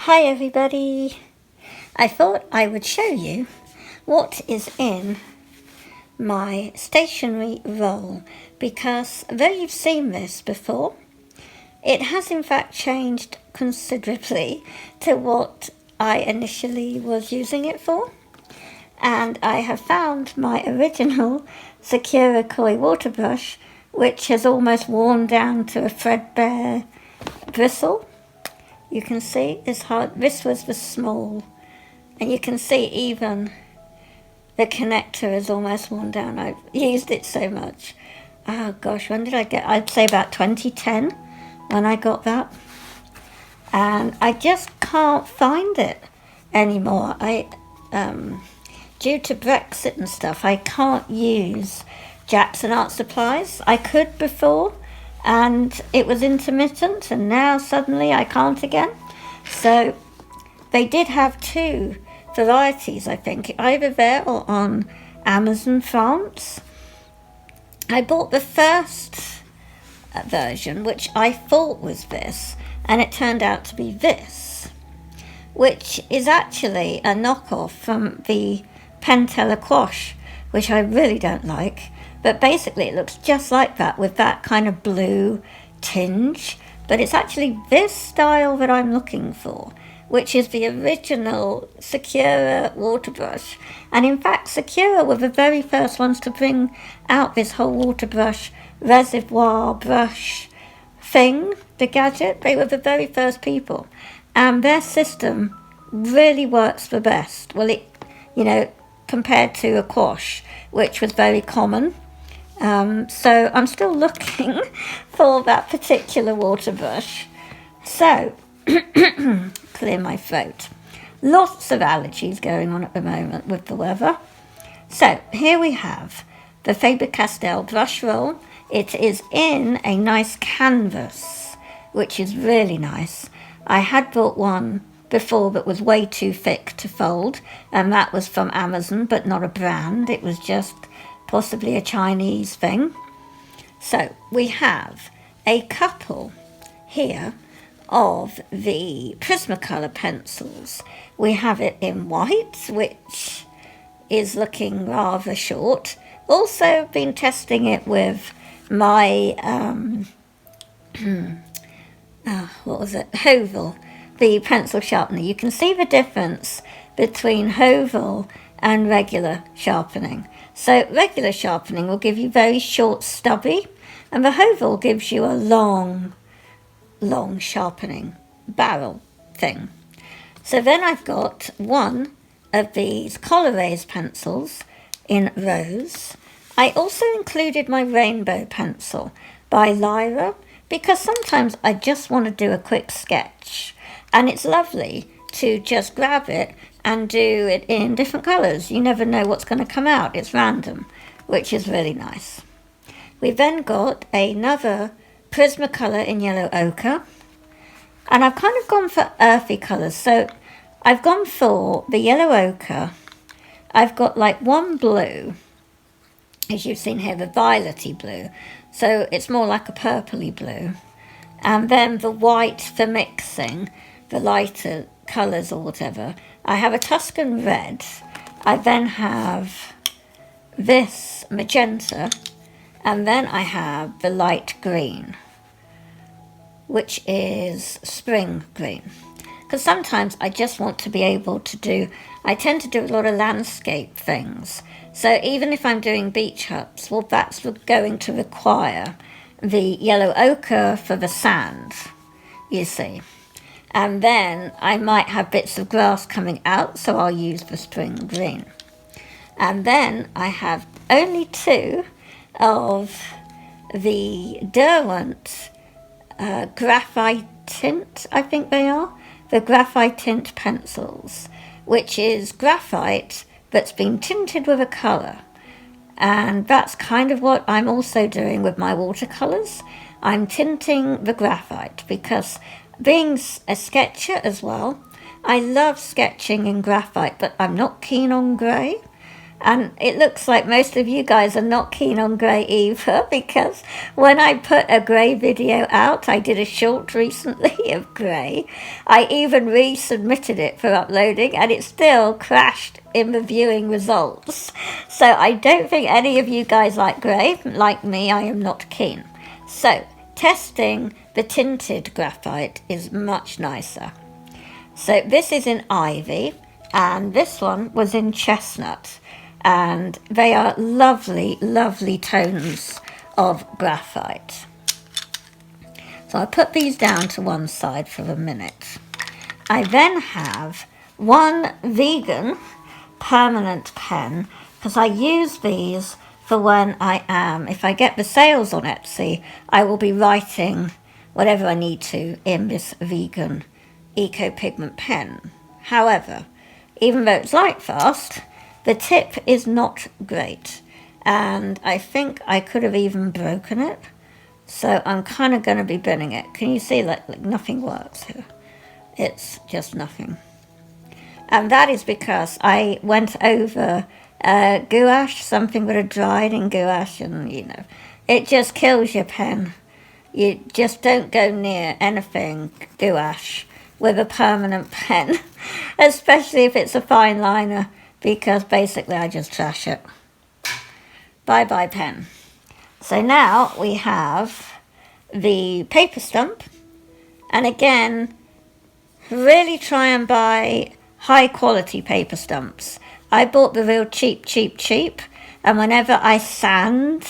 Hi everybody! I thought I would show you what is in my stationery roll because though you've seen this before, it has in fact changed considerably to what I initially was using it for. And I have found my original Sakura Koi water brush, which has almost worn down to a threadbare bristle. You can see it's hard. This was the small, and you can see even the connector is almost worn down. I've used it so much. Oh gosh, when did I get? I'd say about 2010 when I got that, and I just can't find it anymore. Due to Brexit and stuff, I can't use Jackson Art Supplies. I could before, and it was intermittent, and now suddenly I can't again. So they did have two varieties, I think, either there or on Amazon France. I bought the first version, which I thought was this, and it turned out to be this, which is actually a knockoff from the Pentel Art Brush, which I really don't like. But basically it looks just like that with that kind of blue tinge. But it's actually this style that I'm looking for, which is the original Sakura water brush. And in fact, Sakura were the very first ones to bring out this whole water brush reservoir brush thing, the gadget. They were the very first people. And their system really works the best. Well, compared to a gouache, which was very common. So I'm still looking for that particular water brush. So, clear my throat. Lots of allergies going on at the moment with the weather. So here we have the Faber-Castell brush roll. It is in a nice canvas, which is really nice. I had bought one before that was way too thick to fold, and that was from Amazon, but not a brand. It was just possibly a Chinese thing. So we have a couple here of the Prismacolor pencils. We have it in white, which is looking rather short. Also been testing it with my Hovel, the pencil sharpener. You can see the difference between Hovel and regular sharpening. So regular sharpening will give you very short, stubby, and the Hovel gives you a long sharpening barrel thing. So then I've got one of these Colorways pencils in rose. I also included my rainbow pencil by Lyra because sometimes I just want to do a quick sketch, and it's lovely to just grab it and do it in different colours. You never know what's going to come out. It's random, which is really nice. We've then got another Prismacolor in yellow ochre. And I've kind of gone for earthy colours. So I've gone for the yellow ochre. I've got like one blue, as you've seen here, the violety blue. So it's more like a purpley blue. And then the white for mixing, the lighter colours or whatever. I have a Tuscan red. I then have this magenta, and then I have the light green, which is spring green. Because sometimes I just want to be able to I tend to do a lot of landscape things. So even if I'm doing beach huts, well, that's going to require the yellow ochre for the sand, you see. And then I might have bits of grass coming out, so I'll use the spring green. And then I have only two of the Derwent graphite tint, I think they are, the graphite tint pencils, which is graphite that's been tinted with a colour. And that's kind of what I'm also doing with my watercolours. I'm tinting the graphite because being a sketcher as well, I love sketching in graphite, but I'm not keen on grey. And it looks like most of you guys are not keen on grey either, because when I put a grey video out, I did a short recently of grey. I even resubmitted it for uploading and it still crashed in the viewing results. So I don't think any of you guys like grey. Like me, I am not keen. So testing the tinted graphite is much nicer. So this is in Ivy and this one was in Chestnut, and they are lovely, lovely tones of graphite. So I put these down to one side for a minute. I then have one vegan permanent pen, because I use these for when I am, if I get the sales on Etsy, I will be writing whatever I need to in this vegan eco pigment pen. However, even though it's light fast, the tip is not great, and I think I could have even broken it, so I'm kind of going to be binning it. Can you see that like nothing works here? It's just nothing. And that is because I went over gouache, something that had dried in gouache, and you know, it just kills your pen. You just don't go near anything gouache with a permanent pen, especially if it's a fine liner, because basically I just trash it. Bye bye pen. So now we have the paper stump, and again, really try and buy high quality paper stumps. I bought the real cheap, and whenever I sand,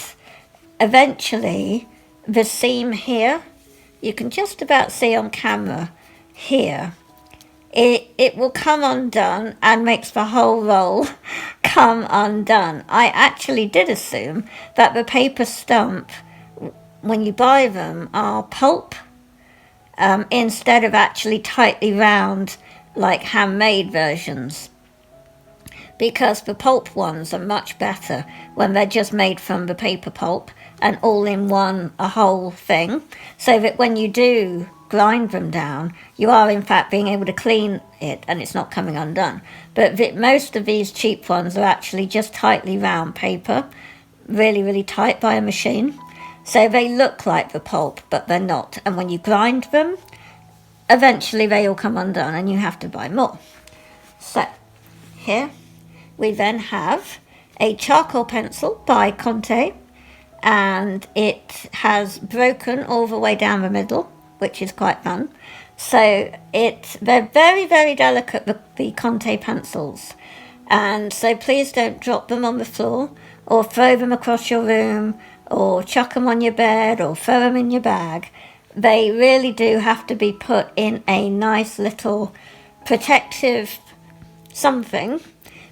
eventually the seam here, you can just about see on camera here, it will come undone and makes the whole roll come undone. I actually did assume that the paper stump, when you buy them, are pulp instead of actually tightly round like handmade versions, because the pulp ones are much better when they're just made from the paper pulp and all in one, a whole thing, so that when you do grind them down, you are in fact being able to clean it and it's not coming undone. But most of these cheap ones are actually just tightly round paper, really tight by a machine, so they look like the pulp but they're not, and when you grind them, eventually they all come undone and you have to buy more. So here we then have a charcoal pencil by Conte, and it has broken all the way down the middle, which is quite fun. So they're very delicate, the Conte pencils, and so please don't drop them on the floor or throw them across your room or chuck them on your bed or throw them in your bag. They really do have to be put in a nice little protective something,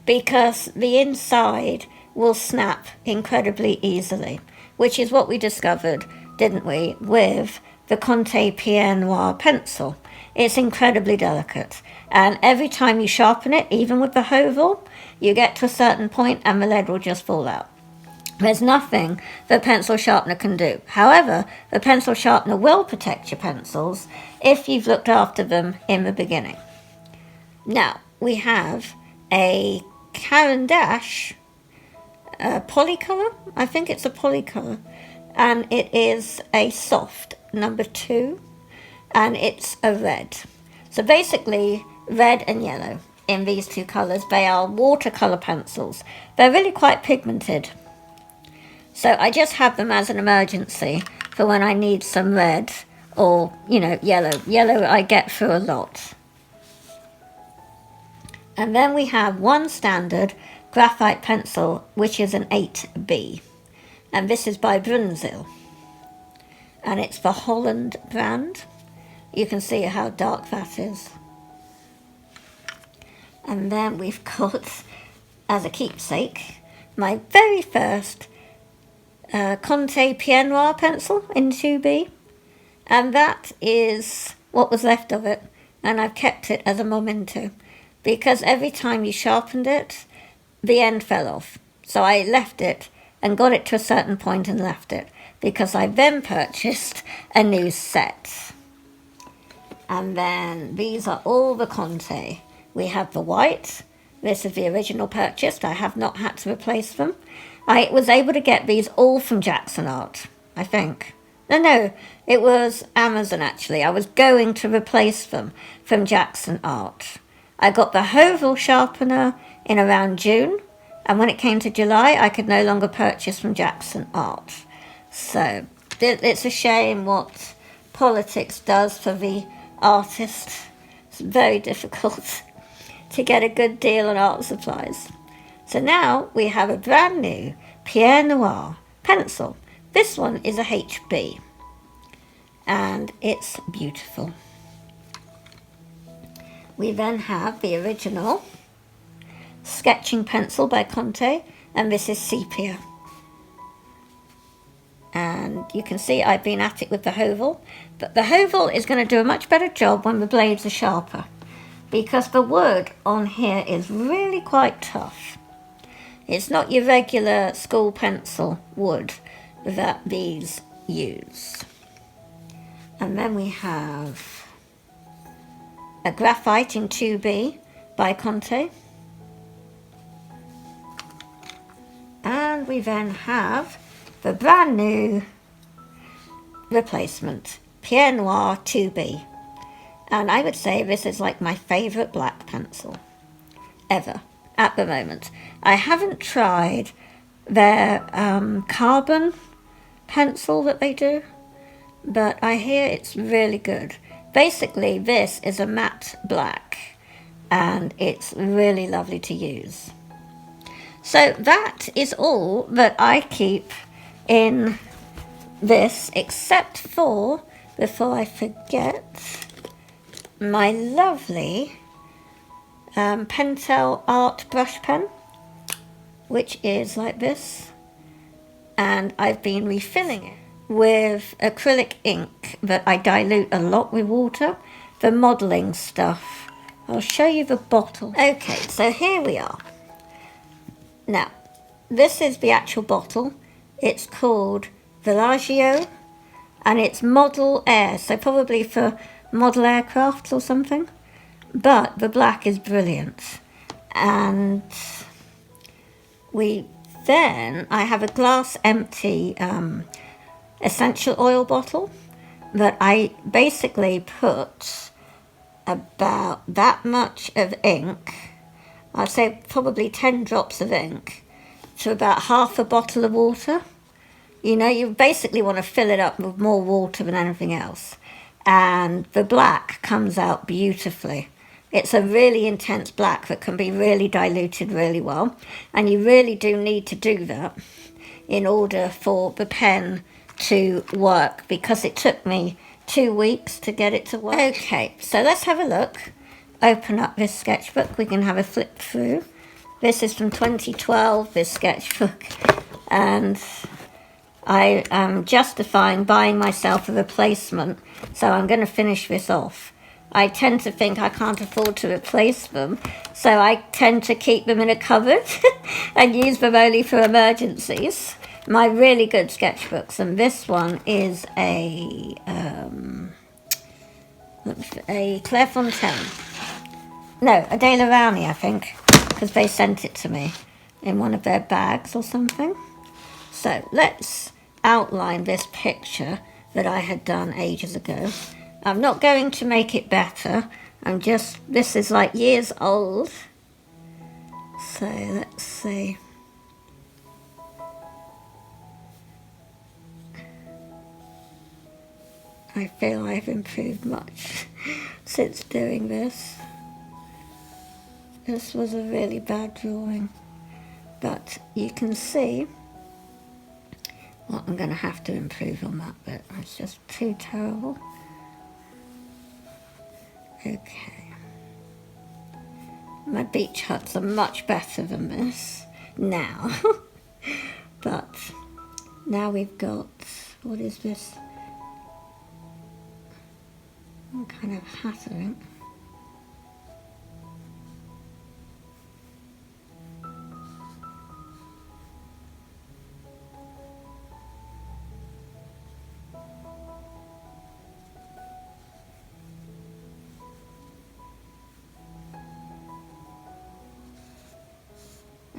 because the inside will snap incredibly easily, which is what we discovered, didn't we, with the Conte Pierre Noir pencil. It's incredibly delicate, and every time you sharpen it, even with the Hovel, you get to a certain point and the lead will just fall out. There's nothing the pencil sharpener can do. However, the pencil sharpener will protect your pencils if you've looked after them in the beginning. Now, we have a Caran d'Ache polycolor. I think it's a polycolor, and it is a soft number 2, and it's a red. So basically, red and yellow in these two colors. They are watercolor pencils. They're really quite pigmented. So I just have them as an emergency for when I need some red or, you know, yellow. Yellow I get through a lot. And then we have one standard graphite pencil, which is an 8B. And this is by Brunzil. And it's the Holland brand. You can see how dark that is. And then we've got, as a keepsake, my very first Conte Pierre Noir pencil in 2B, and that is what was left of it, and I've kept it as a memento, because every time you sharpened it, the end fell off. So I left it and got it to a certain point and left it, because I then purchased a new set. And then these are all the Conte. We have the white, This is the original purchase. I have not had to replace them. I was able to get these all from Jackson Art, I think. No, it was Amazon actually. I was going to replace them from Jackson Art. I got the Hovel sharpener in around June, and when it came to July, I could no longer purchase from Jackson Art. So it's a shame what politics does for the artist. It's very difficult to get a good deal on art supplies. So now we have a brand new Pierre Noir pencil. This one is a HB, and it's beautiful. We then have the original sketching pencil by Conte, and this is sepia. And you can see I've been at it with the Hovel, but the Hovel is going to do a much better job when the blades are sharper, because the wood on here is really quite tough. It's not your regular school pencil wood that these use. And then we have a graphite in 2B by Conte. And we then have the brand new replacement, Pierre Noir 2B. And I would say this is like my favourite black pencil ever at the moment. I haven't tried their carbon pencil that they do, but I hear it's really good. Basically, this is a matte black, and it's really lovely to use. So that is all that I keep in this, except for, before I forget, my lovely Pentel Art Brush pen, which is like this, and I've been refilling it with acrylic ink that I dilute a lot with water, the modelling stuff. I'll show you the bottle. Okay, so here we are. Now, this is the actual bottle. It's called VLLO, and it's Model Air, so probably for model aircraft or something. But the black is brilliant. And I have a glass empty essential oil bottle that I basically put about that much of ink, I'd say probably 10 drops of ink, to about half a bottle of water. You know, you basically want to fill it up with more water than anything else. And the black comes out beautifully. It's a really intense black that can be really diluted really well. And you really do need to do that in order for the pen to work, because it took me 2 weeks to get it to work. Okay, so let's have a look. Open up this sketchbook. We can have a flip through. This is from 2012, this sketchbook. And I am justifying buying myself a replacement, so I'm going to finish this off. I tend to think I can't afford to replace them, so I tend to keep them in a cupboard and use them only for emergencies. My really good sketchbooks, and this one is a Clairefontaine. No, a De La Rowney, I think, because they sent it to me in one of their bags or something. So let's outline this picture that I had done ages ago. I'm not going to make it better. This is like years old. So let's see. I feel I've improved much since doing this. This was a really bad drawing, but you can see well, I'm going to have to improve on that bit. It's just too terrible. Okay. My beach huts are much better than this now. But now we've got, what is this? Some kind of hattering.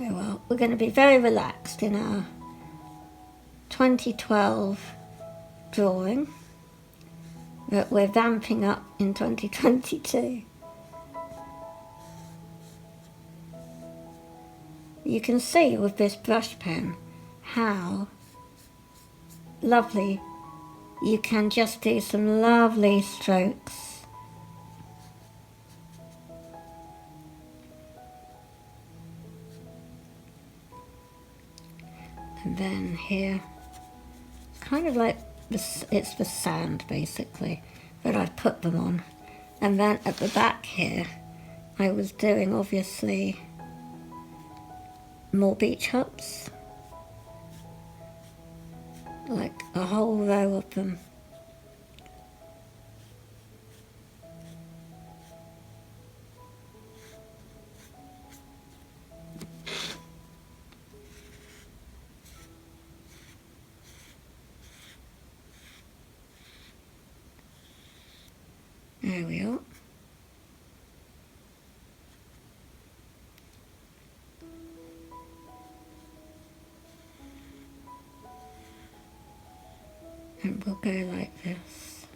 Very well. We're going to be very relaxed in our 2012 drawing that we're vamping up in 2022. You can see with this brush pen how lovely you can just do some lovely strokes. And then here, kind of like this, it's the sand basically that I've put them on. And then at the back here, I was doing obviously more beach huts, like a whole row of them. There we are. And we'll go like this.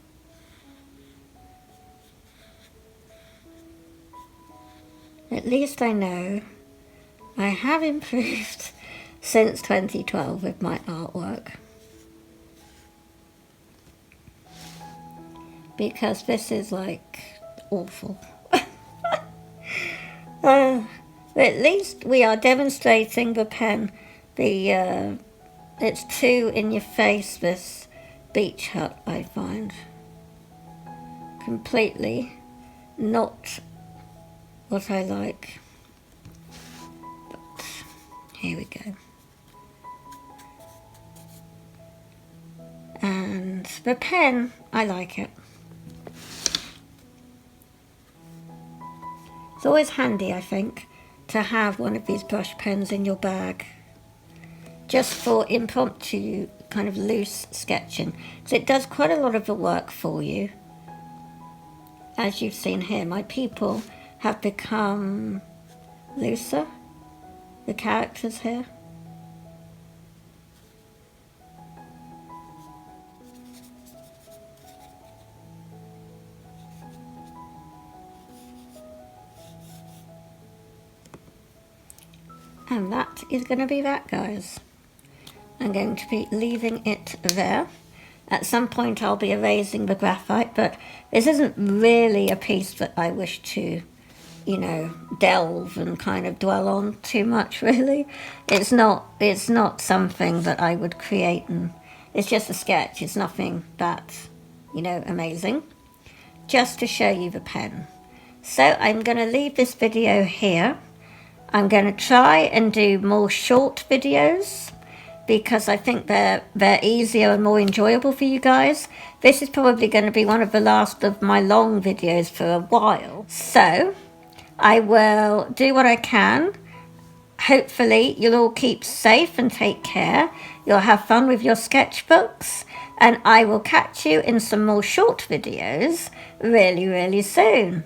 At least I know I have improved since 2012 with my artwork. Because this is like awful. At least we are demonstrating the pen. It's too in your face, this beach hut, I find. Completely not what I like. But here we go. And the pen, I like it. It's always handy, I think, to have one of these brush pens in your bag, just for impromptu kind of loose sketching, because it does quite a lot of the work for you. As you've seen here, my people have become looser, the characters here. And that is going to be that, guys. I'm going to be leaving it there. At some point I'll be erasing the graphite, but this isn't really a piece that I wish to, you know, delve and kind of dwell on too much, really. It's not something that I would create, and it's just a sketch. It's nothing that, you know, amazing. Just to show you the pen. So I'm going to leave this video here. I'm going to try and do more short videos because I think they're easier and more enjoyable for you guys. This is probably going to be one of the last of my long videos for a while. So I will do what I can. Hopefully you'll all keep safe and take care. You'll have fun with your sketchbooks. And I will catch you in some more short videos really, really soon.